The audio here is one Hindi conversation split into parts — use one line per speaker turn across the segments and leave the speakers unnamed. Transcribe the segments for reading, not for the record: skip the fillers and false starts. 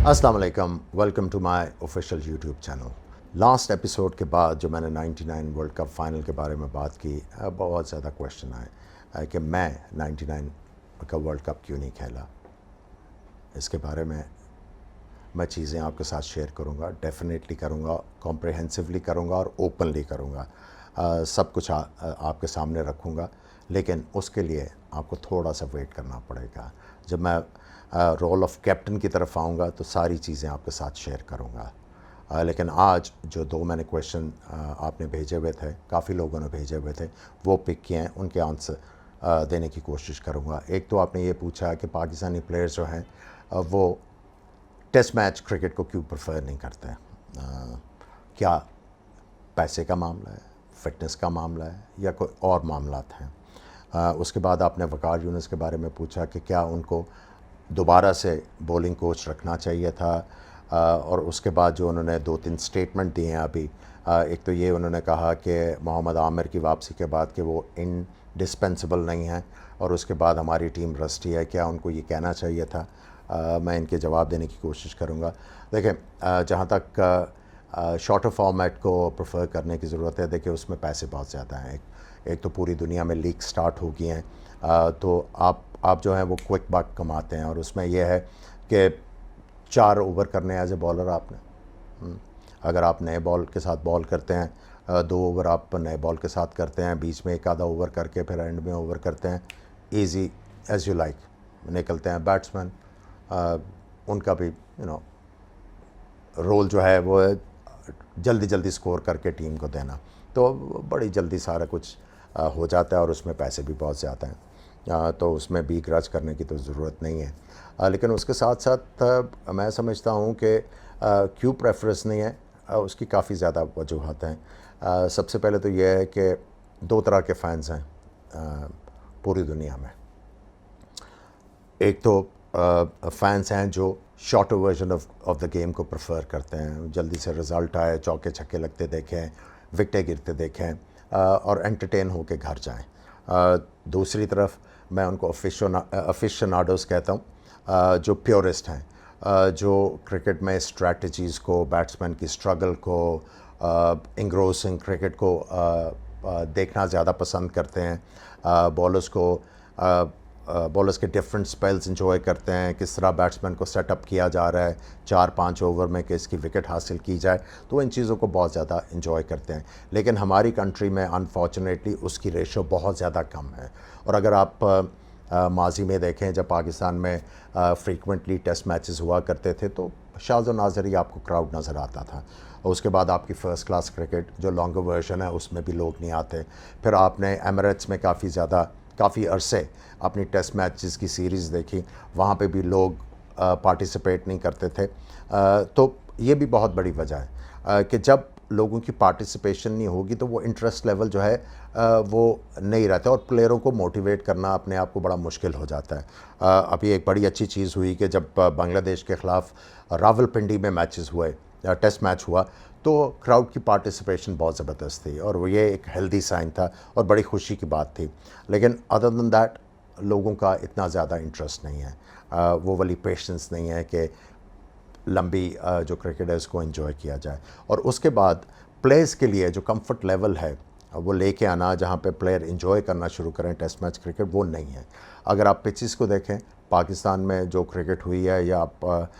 अस्सलाम वालेकुम, welcome to my official YouTube channel. Last episode के बाद जो मैंने 99 वर्ल्ड कप फाइनल के बारे में बात की, बहुत ज़्यादा क्वेश्चन आए कि मैं 99 का वर्ल्ड कप क्यों नहीं खेला। इसके बारे में मैं चीज़ें आपके साथ शेयर करूंगा, डेफिनेटली करूंगा, कॉम्प्रिहेंसिवली करूंगा और ओपनली करूंगा। सब कुछ आपके सामने रखूंगा, लेकिन उसके लिए आपको थोड़ा सा वेट करना पड़ेगा। जब मैं रोल ऑफ कैप्टन की तरफ आऊँगा तो सारी चीज़ें आपके साथ शेयर करूँगा। लेकिन आज जो दो मैंने क्वेश्चन आपने भेजे हुए थे, काफ़ी लोगों ने भेजे हुए थे, वो पिक किए हैं, उनके आंसर देने की कोशिश करूँगा। एक तो आपने ये पूछा कि पाकिस्तानी प्लेयर्स जो हैं वो टेस्ट मैच क्रिकेट को क्यों प्रेफर नहीं करते हैं। क्या पैसे का मामला है, फिटनेस का मामला है, या कोई और मामलात हैं। उसके बाद आपने वकार यूनुस के बारे में पूछा कि क्या उनको दोबारा से बॉलिंग कोच रखना चाहिए था। और उसके बाद जो उन्होंने 2-3 स्टेटमेंट दिए हैं अभी, एक तो ये उन्होंने कहा कि मोहम्मद आमिर की वापसी के बाद कि वो इंडिस्पेंसिबल नहीं है, और उसके बाद हमारी टीम रस्टी है। क्या उनको ये कहना चाहिए था? मैं इनके जवाब देने की कोशिश करूँगा। देखें, जहाँ तक शॉर्टर फॉर्मेट को प्रेफर करने की ज़रूरत है, देखिए उसमें पैसे बहुत ज़्यादा हैं। एक तो पूरी दुनिया में लीग स्टार्ट हो गई हैं, तो आप जो हैं वो क्विक बक कमाते हैं, और उसमें यह है कि 4 ओवर करने एज ए बॉलर आपने, अगर आप नए बॉल के साथ बॉल करते हैं, 2 ओवर आप नए बॉल के साथ करते हैं, बीच में एक आधा ओवर करके फिर एंड में ओवर करते हैं, इजी एज यू लाइक निकलते हैं। बैट्समैन उनका भी रोल जो है वो है जल्दी जल्दी स्कोर करके टीम को देना, तो बड़ी जल्दी सारा कुछ हो जाता है, और उसमें पैसे भी बहुत ज़्यादा हैं, तो उसमें भी ग्रज करने की तो ज़रूरत नहीं है। लेकिन उसके साथ साथ मैं समझता हूँ कि क्यों प्रेफरेंस नहीं है, उसकी काफ़ी ज़्यादा वजूहत हैं। सबसे पहले तो यह है कि 2 तरह के फ़ैन्स हैं पूरी दुनिया में। एक तो फैंस हैं जो shorter version of the game को प्रेफर करते हैं, जल्दी से रिज़ल्ट आए, चौके छक्के लगते देखें, विकटें गिरते देखें, और एंटरटेन होकर घर जाएं। दूसरी तरफ मैं उनको अफिशनाडोस कहता हूं, जो प्योरिस्ट हैं, जो क्रिकेट में स्ट्रैटेजीज़ को, बैट्समैन की स्ट्रगल को, इंग्रोसिंग क्रिकेट को देखना ज़्यादा पसंद करते हैं। बॉलर्स के डिफरेंट स्पेल्स इंजॉय करते हैं, किस तरह बैट्समैन को सेटअप किया जा रहा है 4-5 ओवर में कि इसकी विकेट हासिल की जाए, तो इन चीज़ों को बहुत ज़्यादा इंजॉय करते हैं। लेकिन हमारी कंट्री में अनफॉर्चुनेटली उसकी रेशो बहुत ज़्यादा कम है। और अगर आप माजी में देखें, जब पाकिस्तान में फ्रीक्वेंटली टेस्ट मैचेस हुआ करते थे, तो शाज़ व नाज़र ही आपको क्राउड नज़र आता था। और उसके बाद आपकी फ़र्स्ट क्लास क्रिकेट जो लॉन्गर वर्जन है उसमें भी लोग नहीं आते। फिर आपने एमिरेट्स में काफ़ी अरसे अपनी टेस्ट मैचेस की सीरीज़ देखी, वहाँ पे भी लोग पार्टिसिपेट नहीं करते थे। तो ये भी बहुत बड़ी वजह है कि जब लोगों की पार्टिसिपेशन नहीं होगी तो वो इंटरेस्ट लेवल जो है वो नहीं रहता, और प्लेयरों को मोटिवेट करना अपने आप को बड़ा मुश्किल हो जाता है। अभी एक बड़ी अच्छी चीज़ हुई कि जब बांग्लादेश के ख़िलाफ़ रावलपिंडी में मैचेस हुए, टेस्ट मैच हुआ, तो क्राउड की पार्टिसिपेशन बहुत ज़बरदस्त थी, और वो ये एक हेल्दी साइन था और बड़ी खुशी की बात थी। लेकिन अदर दैन दैट लोगों का इतना ज़्यादा इंटरेस्ट नहीं है, वो वाली पेशेंस नहीं है कि लंबी जो क्रिकेट है उसको एंजॉय किया जाए। और उसके बाद प्लेयर्स के लिए जो कंफर्ट लेवल है वो लेके आना, जहाँ पे प्लेयर एंजॉय करना शुरू करें टेस्ट मैच क्रिकेट, वो नहीं है। अगर आप पिचेस को देखें, पाकिस्तान में जो क्रिकेट हुई है या आप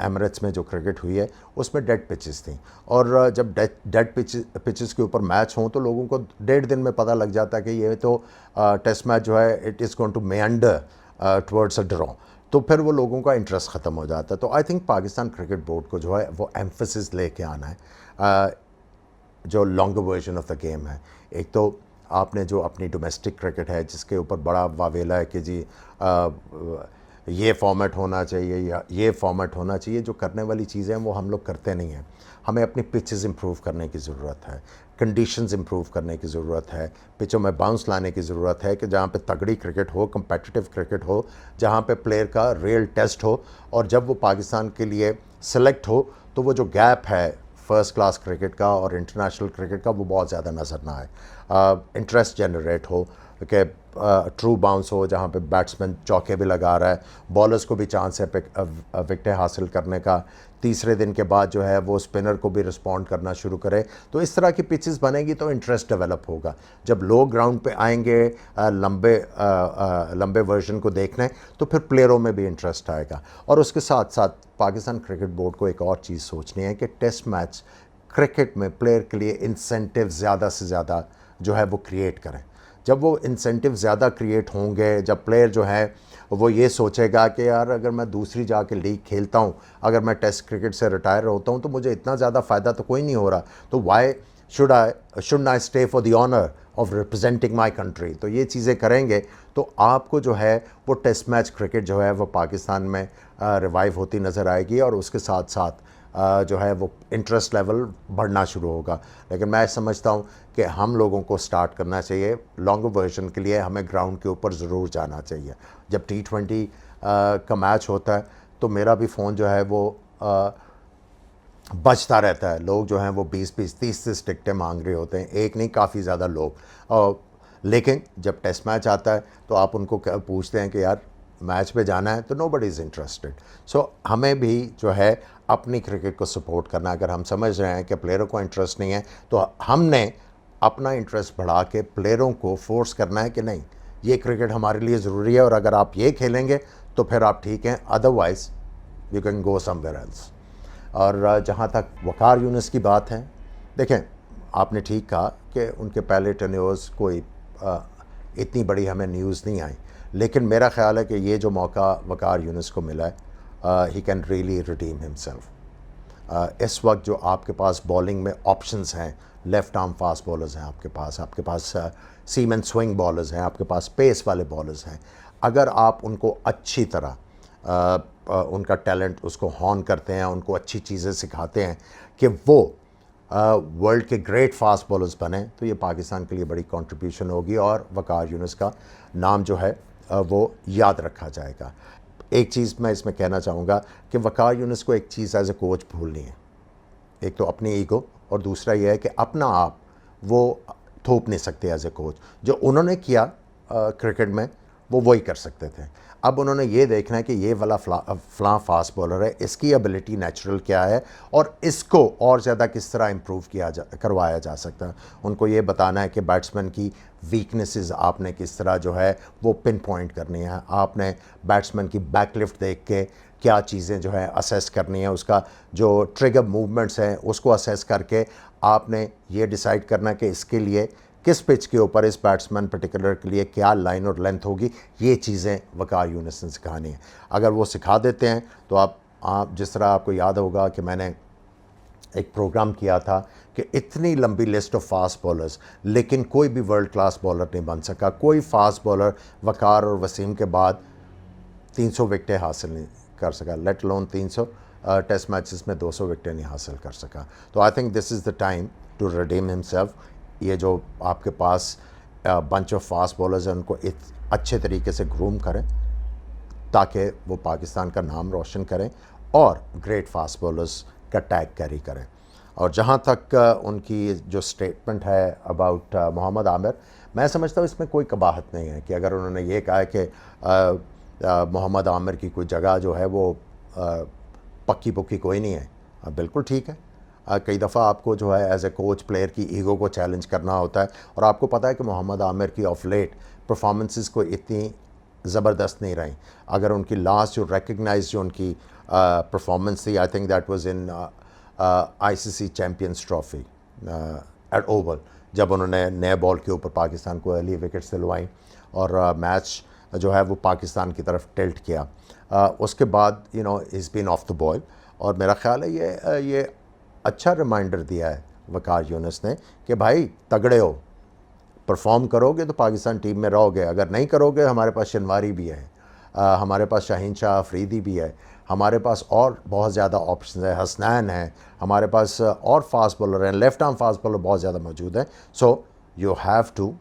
एमिरेट्स में जो क्रिकेट हुई है, उसमें डेड पिचेस थी, और जब डेड पिचेस के ऊपर मैच हों तो लोगों को 1.5 दिन में पता लग जाता है कि ये तो टेस्ट मैच जो है it is going to meander towards a draw, तो फिर वो लोगों का इंटरेस्ट ख़त्म हो जाता है। तो I think Pakistan cricket board को जो है वो एम्फेसिस लेके आना है, जो longer version of the game है। एक तो आपने जो अपनी डोमेस्टिक क्रिकेट है जिसके ऊपर बड़ा वावेला है कि जी ये फॉर्मेट होना चाहिए या ये फॉर्मेट होना चाहिए, जो करने वाली चीज़ें हैं वो हम लोग करते नहीं हैं। हमें अपनी पिचेस इंप्रूव करने की ज़रूरत है, कंडीशंस इंप्रूव करने की ज़रूरत है, पिचों में बाउंस लाने की ज़रूरत है कि जहाँ पे तगड़ी क्रिकेट हो, कम्पिटिटिव क्रिकेट हो, जहाँ पे प्लेयर का रियल टेस्ट हो, और जब वो पाकिस्तान के लिए सेलेक्ट हो तो वो जो गैप है फ़र्स्ट क्लास क्रिकेट का और इंटरनेशनल क्रिकेट का वो बहुत ज़्यादा नज़र ना आए, इंटरेस्ट जनरेट हो कि ट्रू बाउंस हो जहाँ पे बैट्समैन चौके भी लगा रहा है, बॉलर्स को भी चांस है विकेटें हासिल करने का। तीसरे दिन के बाद जो है वो स्पिनर को भी रिस्पॉन्ड करना शुरू करे। तो इस तरह की पिचेस बनेगी तो इंटरेस्ट डेवलप होगा। जब लोग ग्राउंड पे आएंगे लंबे वर्जन को देखने, तो फिर प्लेयरों में भी इंटरेस्ट आएगा। और उसके साथ साथ पाकिस्तान क्रिकेट बोर्ड को एक और चीज़ सोचनी है कि टेस्ट मैच क्रिकेट में प्लेयर के लिए इंसेंटिव ज़्यादा से ज़्यादा जो है वो क्रिएट करें। जब वो इंसेंटिव ज़्यादा क्रिएट होंगे, जब प्लेयर जो है वो ये सोचेगा कि यार अगर मैं दूसरी जाके लीग खेलता हूँ, अगर मैं टेस्ट क्रिकेट से रिटायर होता हूँ तो मुझे इतना ज़्यादा फ़ायदा तो कोई नहीं हो रहा, तो why should I stay for the honour of representing my country. तो ये चीज़ें करेंगे तो आपको जो है वो टेस्ट मैच क्रिकेट जो है वो पाकिस्तान में रिवाइव होती नज़र आएगी, और उसके साथ साथ जो है वो इंटरेस्ट लेवल बढ़ना शुरू होगा। लेकिन मैं समझता हूँ कि हम लोगों को स्टार्ट करना चाहिए लॉन्ग वर्जन के लिए, हमें ग्राउंड के ऊपर ज़रूर जाना चाहिए। जब T20 का मैच होता है तो मेरा भी फ़ोन जो है वो बचता रहता है। लोग जो हैं वो 20-20, 30-30 टिकटें मांग रहे होते हैं, एक नहीं काफ़ी ज़्यादा लोग। लेकिन जब टेस्ट मैच आता है तो आप उनको पूछते हैं कि यार मैच पे जाना है, तो नोबडी इज़ इंटरेस्टेड। सो हमें भी जो है अपनी क्रिकेट को सपोर्ट करना। अगर हम समझ रहे हैं कि प्लेयरों को इंटरेस्ट नहीं है तो हमने अपना इंटरेस्ट बढ़ा के प्लेयरों को फोर्स करना है कि नहीं, ये क्रिकेट हमारे लिए ज़रूरी है और अगर आप ये खेलेंगे तो फिर आप ठीक हैं, otherwise you can go somewhere else. और जहाँ तक वकार यूनुस की बात है, देखें आपने ठीक कहा कि उनके पहले टेन्योर्स कोई इतनी बड़ी हमें न्यूज़ नहीं आई, लेकिन मेरा ख्याल है कि ये जो मौका वकार यूनुस को मिला है, he can really redeem himself. इस वक्त जो आपके पास बॉलिंग में ऑप्शंस हैं, लेफ़्ट आर्म फास्ट बॉलर्स हैं आपके पास सीम एंड स्विंग बॉलर्स हैं, आपके पास पेस वाले बॉलर्स हैं। अगर आप उनको अच्छी तरह उनका टैलेंट उसको हॉर्न करते हैं, उनको अच्छी चीज़ें सिखाते हैं कि वो वर्ल्ड के ग्रेट फास्ट बॉलर्स बने, तो ये पाकिस्तान के लिए बड़ी कंट्रीब्यूशन होगी और वकार यूनुस का नाम जो है वो याद रखा जाएगा। एक चीज़ मैं इसमें कहना चाहूँगा कि वकार यूनुस को एक चीज़ एज ए कोच भूलनी है। एक तो अपनी ईगो, और दूसरा ये है कि अपना आप वो थोप नहीं सकते एज ए कोच। जो उन्होंने किया क्रिकेट में वो वही कर सकते थे। अब उन्होंने ये देखना है कि ये वाला फ़लाँ फास्ट बॉलर है, इसकी एबिलिटी नेचुरल क्या है और इसको और ज़्यादा किस तरह इम्प्रूव करवाया जा सकता है। उनको ये बताना है कि बैट्समैन की वीकनेसेस आपने किस तरह जो है वो पिन पॉइंट करनी है। आपने बैट्समैन की बैकलिफ्ट देख के क्या चीज़ें जो है असेस करनी है, उसका जो ट्रिगर मूवमेंट्स हैं उसको असेस करके आपने ये डिसाइड करना है कि इसके लिए किस पिच के ऊपर इस बैट्समैन पर्टिकुलर के लिए क्या लाइन और लेंथ होगी। ये चीज़ें वकार यूनुस ने सिखानी है। अगर वो सिखा देते हैं तो आप जिस तरह आपको याद होगा कि मैंने एक प्रोग्राम किया था कि इतनी लंबी लिस्ट ऑफ फास्ट बॉलर्स, लेकिन कोई भी वर्ल्ड क्लास बॉलर नहीं बन सका। कोई फास्ट बॉलर वकार और वसीम के बाद 300 विकेटें हासिल नहीं कर सका, लेट अलोन 300 टेस्ट मैचेस में 200 विकेटें नहीं हासिल कर सका। तो I think this is the time to redeem himself. ये जो आपके पास बंच ऑफ फास्ट बॉलर्स हैं उनको अच्छे तरीके से ग्रूम करें ताकि वो पाकिस्तान का नाम रोशन करें और ग्रेट फास्ट बॉलर्स का टैग कैरी करें। और जहाँ तक उनकी जो स्टेटमेंट है अबाउट मोहम्मद आमिर, मैं समझता हूँ इसमें कोई कबाहत नहीं है कि अगर उन्होंने ये कहा है कि मोहम्मद आमिर की कोई जगह जो है वो पक्की पुक्की कोई नहीं है, बिल्कुल ठीक है। कई दफ़ा आपको जो है एज ए कोच प्लेयर की ईगो को चैलेंज करना होता है, और आपको पता है कि मोहम्मद आमिर की ऑफ लेट परफॉर्मेंसेस को इतनी ज़बरदस्त नहीं रही। अगर उनकी लास्ट जो रिकग्नाइज जो उनकी परफॉर्मेंस थी, I think that was in ICC Champions Trophy at Oval, जब उन्होंने नए बॉल के ऊपर पाकिस्तान को अर्ली विकेट्स दिलवाई और मैच जो है वो पाकिस्तान की तरफ टिल्ट किया। उसके बाद is been of the ball, और मेरा ख्याल है ये अच्छा रिमाइंडर दिया है वकार यूनुस ने कि भाई तगड़े हो, परफॉर्म करोगे तो पाकिस्तान टीम में रहोगे, अगर नहीं करोगे हमारे पास शनवारी भी है, हमारे पास शाहीन शाह अफरीदी भी है, हमारे पास और बहुत ज़्यादा ऑप्शन है, हसनैन है, हमारे पास और फास्ट बॉलर हैं, लेफ्ट आर्म फास्ट बॉलर बहुत ज़्यादा मौजूद हैं। So you have to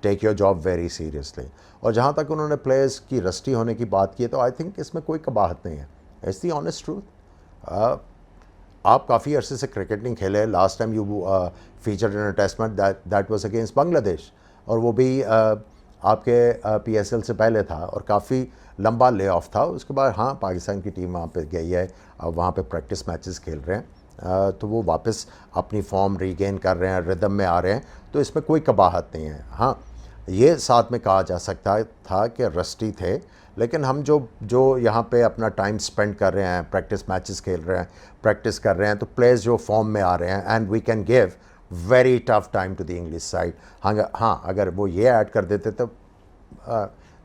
take your job very seriously. और जहाँ तक उन्होंने प्लेयर्स की रस्टी होने की बात की है तो आई थिंक इसमें कोई कबाहत नहीं है, इट्स दी ऑनेस्ट ट्रूथ। आप काफ़ी अरसे से क्रिकेट नहीं खेले। Last time you featured in a test match that was against Bangladesh, और वो भी आपके PSL से पहले था और काफ़ी लंबा ले ऑफ था। उसके बाद हाँ, पाकिस्तान की टीम वहाँ पे गई है, अब वहाँ पे प्रैक्टिस मैचेस खेल रहे हैं, तो वो वापस अपनी फॉर्म रीगेन कर रहे हैं, रिदम में आ रहे हैं, तो इसमें कोई कबाहत नहीं है। हाँ, ये साथ में कहा जा सकता था कि रस्टी थे, लेकिन हम जो जो यहाँ पे अपना टाइम स्पेंड कर रहे हैं, प्रैक्टिस मैचेस खेल रहे हैं, प्रैक्टिस कर रहे हैं, तो प्लेयर्स जो फॉर्म में आ रहे हैं, and we can give very tough time to the English side. हाँ, अगर वो ये ऐड कर देते तो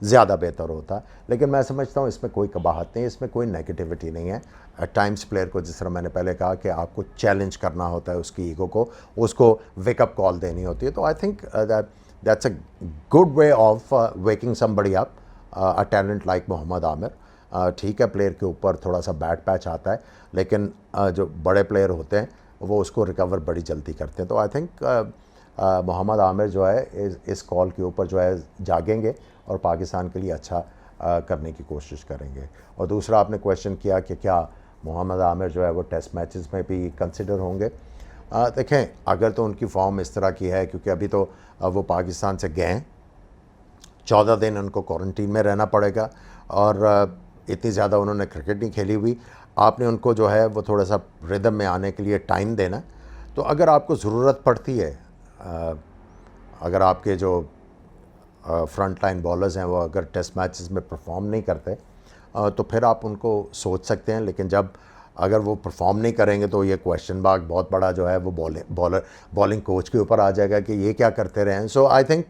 ज़्यादा बेहतर होता, लेकिन मैं समझता हूँ इसमें कोई कबाहत नहीं, इसमें कोई नेगेटिविटी नहीं है। एट टाइम्स प्लेयर को, जिस तरह मैंने पहले कहा कि आपको चैलेंज करना होता है उसकी ईगो को, उसको वेकअप कॉल देनी होती है, तो I think that's a good way of waking somebody up, a talent like Mohammad Amir. ठीक है, प्लेयर के ऊपर थोड़ा सा बैड पैच आता है, लेकिन जो बड़े प्लेयर होते हैं वो उसको रिकवर बड़ी जल्दी करते हैं। तो आई थिंक मोहम्मद आमिर जो है इस कॉल के ऊपर जो है जागेंगे और पाकिस्तान के लिए अच्छा करने की कोशिश करेंगे। और दूसरा आपने क्वेश्चन किया कि क्या मोहम्मद आमिर जो है वो टेस्ट मैचेस में भी कंसिडर होंगे। देखें, अगर तो उनकी फॉर्म इस तरह की है, क्योंकि अभी तो वो पाकिस्तान से गए हैं, 14 दिन उनको क्वारंटीन में रहना पड़ेगा, और इतनी ज़्यादा उन्होंने क्रिकेट नहीं खेली हुई, आपने उनको जो है वो थोड़ा सा रिदम में आने के लिए टाइम देना। तो अगर आपको ज़रूरत पड़ती है, अगर आपके जो फ्रंट लाइन बॉलर्स हैं वो अगर टेस्ट मैचेस में परफॉर्म नहीं करते, तो फिर आप उनको सोच सकते हैं, लेकिन जब अगर वो परफॉर्म नहीं करेंगे तो ये क्वेश्चन मार्क बहुत बड़ा जो है वो बॉलिंग कोच के ऊपर आ जाएगा कि ये क्या करते रहे हैं। सो आई थिंक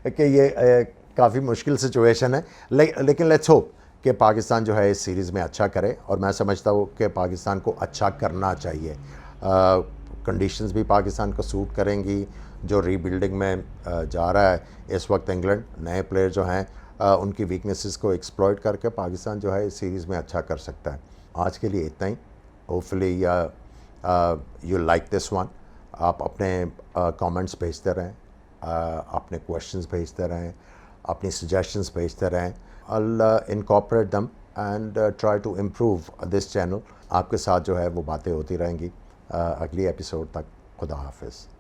कि ये काफ़ी मुश्किल सिचुएशन है, लेकिन लेट्स होप कि पाकिस्तान जो है इस सीरीज़ में अच्छा करे, और मैं समझता हूँ कि पाकिस्तान को अच्छा करना चाहिए। कंडीशंस भी पाकिस्तान को सूट करेंगी, जो रीबिल्डिंग में जा रहा है इस वक्त इंग्लैंड, नए प्लेयर जो हैं उनकी वीकनेसेस को एक्सप्लॉइट करके पाकिस्तान जो है इस सीरीज़ में अच्छा कर सकता है। आज के लिए इतना ही। Hopefully you like this one. आप अपने कमेंट्स भेजते रहें, अपने क्वेश्चंस भेजते रहें, अपनी सजेशंस भेजते रहें। I'll incorporate them and try to improve this channel। आपके साथ जो है वो बातें होती रहेंगी। अगली एपिसोड तक खुदा हाफिज़।